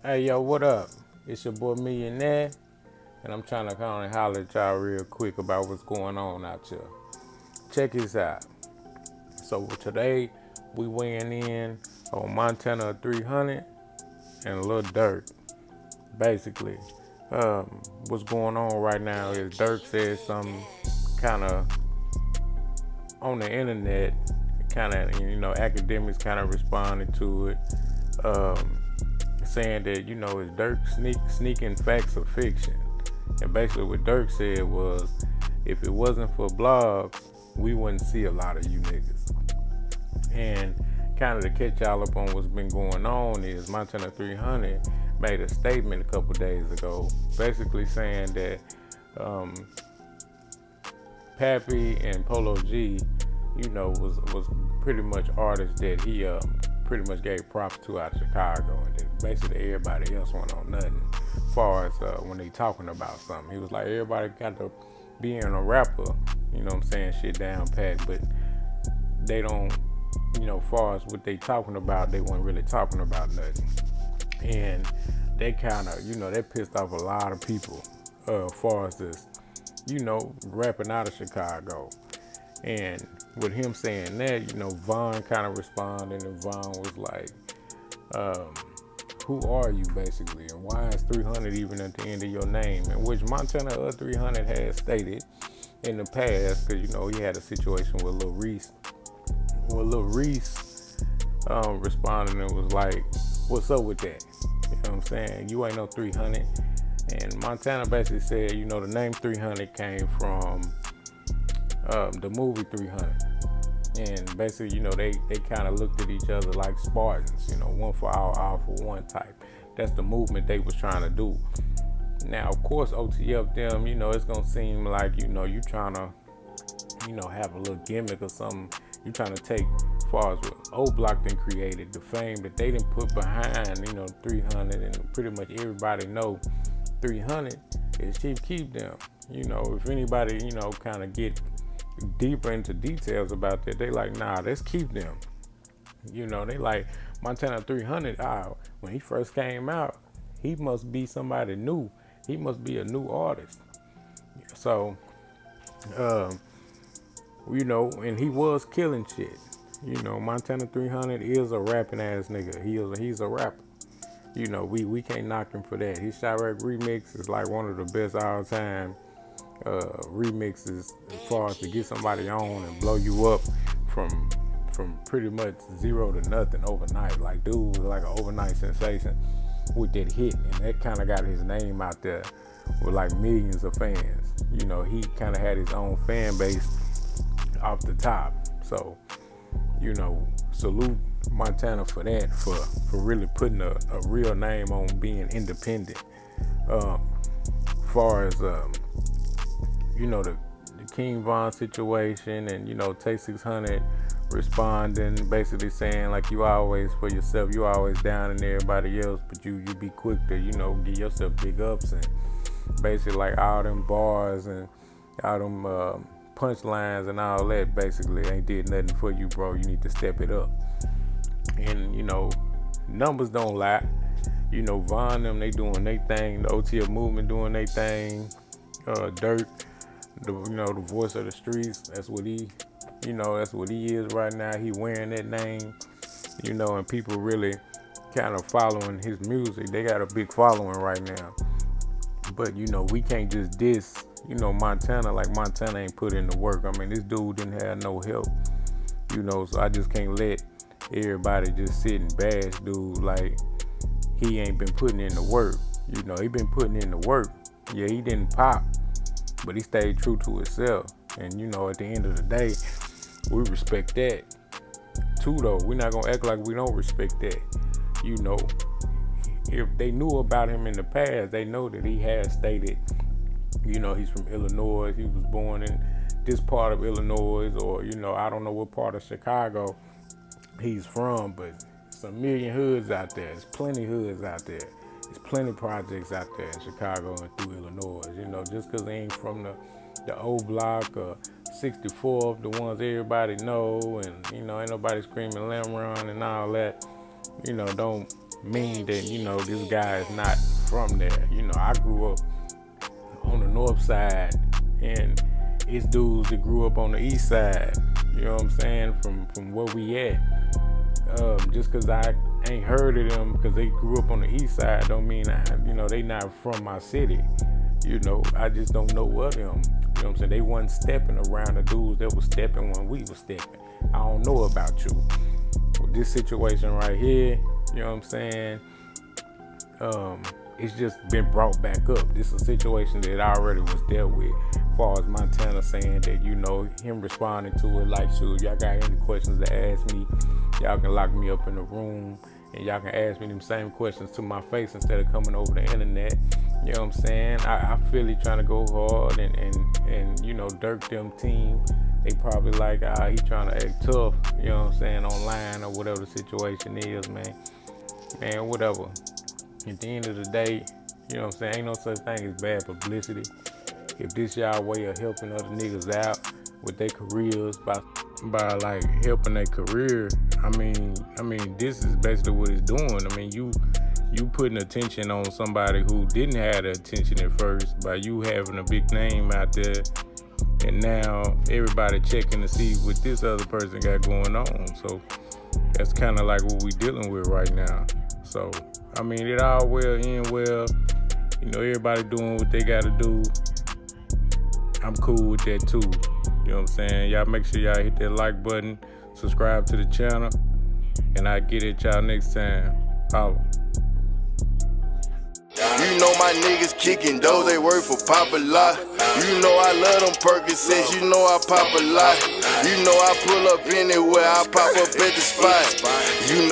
Hey yo, what up? It's your boy Millionaire, and I'm trying to kind of holler at y'all real quick about what's going on out here. Check this out. So today we weighing in on Montana 300 and a little DURK. Basically, what's going on right now is DURK said something kind of on the internet, kind of academics kind of responded to it. Um, Saying that it's Dirk sneaking facts of fiction, and basically what Dirk said was, if it wasn't for blogs, we wouldn't see a lot of you niggas. And kind of to catch y'all up on what's been going on is Montana 300 made a statement a couple days ago, basically saying that Pappy and Polo G, was pretty much artists that he pretty much gave props to out of Chicago, and that basically everybody else went on nothing. As far as when they talking about something, he was like, everybody got to being a rapper, shit down pat, but they don't, far as what they talking about, they weren't really talking about nothing. And they kind of, they pissed off a lot of people, far as this, rapping out of Chicago. And with him saying that, Vaughn kind of responded, and Vaughn was like, who are you basically, and why is 300 even at the end of your name? And which Montana 300 has stated in the past, because he had a situation with Lil Reese. Well, Lil Reese responded and was like, what's up with that? You know what I'm saying? You ain't no 300. And Montana basically said, the name 300 came from the movie 300. And basically, they kind of looked at each other like Spartans, one for all for one type. That's the movement they was trying to do. Now, of course, OTF them, it's going to seem like, you trying to, have a little gimmick or something. You trying to take, as far as what O Block then created, the fame that they didn't put behind, 300, and pretty much everybody know 300 is Chief Keep them. If anybody, kind of get deeper into details about that, they like, nah, let's keep them. They like Montana 300. When he first came out, he must be somebody new. He must be a new artist. So, and he was killing shit. Montana 300 is a rapping ass nigga. He's a rapper. We can't knock him for that. His Chirac remix is like one of the best all time remixes, as far as to get somebody on and blow you up from pretty much zero to nothing overnight. Like, dude was like an overnight sensation with that hit, and that kind of got his name out there with like millions of fans. He kind of had his own fan base off the top. So, salute Montana for that, for really putting a real name on being independent. Far as the King Von situation, and Take 600 responding, basically saying like, you always for yourself, you always down in everybody else, but you be quick to give yourself big ups, and basically like all them bars and all them punchlines and all that basically ain't did nothing for you, bro. You need to step it up. And numbers don't lie. Von them, they doing their thing. The OTF movement doing their thing. Dirk, the voice of the streets. That's what he is right now. He wearing that name. And people really kind of following his music. They got a big following right now. But we can't just diss Montana like Montana ain't put in the work. I mean, this dude didn't have no help. So I just can't let everybody just sit and bash dude like he ain't been putting in the work. He been putting in the work. Yeah, he didn't pop, but he stayed true to himself. And at the end of the day, we respect that too, though. We're not gonna act like we don't respect that. If they knew about him in the past, they know that he has stated, he's from Illinois. He was born in this part of Illinois, or I don't know what part of Chicago he's from, but it's a million hoods out there. There's plenty hoods out there. There's plenty projects out there in Chicago and through Illinois. Just because they ain't from the old block or 64th, the ones everybody know, and ain't nobody screaming Lemron and all that. Don't mean that, you know, this guy is not from there. You know, I grew up on the north side, and it's dudes that grew up on the east side. You know what I'm saying? From where we at. Just cause I ain't heard of them because they grew up on the east side don't mean they not from my city. You know, I just don't know of them. You know what I'm saying? They wasn't stepping around the dudes that was stepping when we was stepping. I don't know about you. With this situation right here, you know what I'm saying? It's just been brought back up. This is a situation that already was dealt with. As far as Montana saying that, you know, him responding to it like, shoot, y'all got any questions to ask me, y'all can lock me up in the room and y'all can ask me them same questions to my face instead of coming over the internet. You know what I'm saying? I feel he trying to go hard and you know, DURK them team, they probably like, he trying to act tough, you know what I'm saying, online or whatever the situation is, man. Man, whatever. At the end of the day, you know what I'm saying, ain't no such thing as bad publicity. If this y'all way of helping other niggas out with their careers by like helping their career, I mean, this is basically what it's doing. I mean, you putting attention on somebody who didn't have the attention at first by you having a big name out there, and now everybody checking to see what this other person got going on. So that's kind of like what we dealing with right now. So I mean, it all will end well. You know, everybody doing what they got to do. I'm cool with that too. You know what I'm saying? Y'all make sure y'all hit that like button, subscribe to the channel, and I'll get at y'all next time. Holla. You know my niggas kicking those, they work for Pop-A-Lot. You know I love them Percocets, you know I pop a lot. You know I pull up anywhere, I pop up at the spot. You know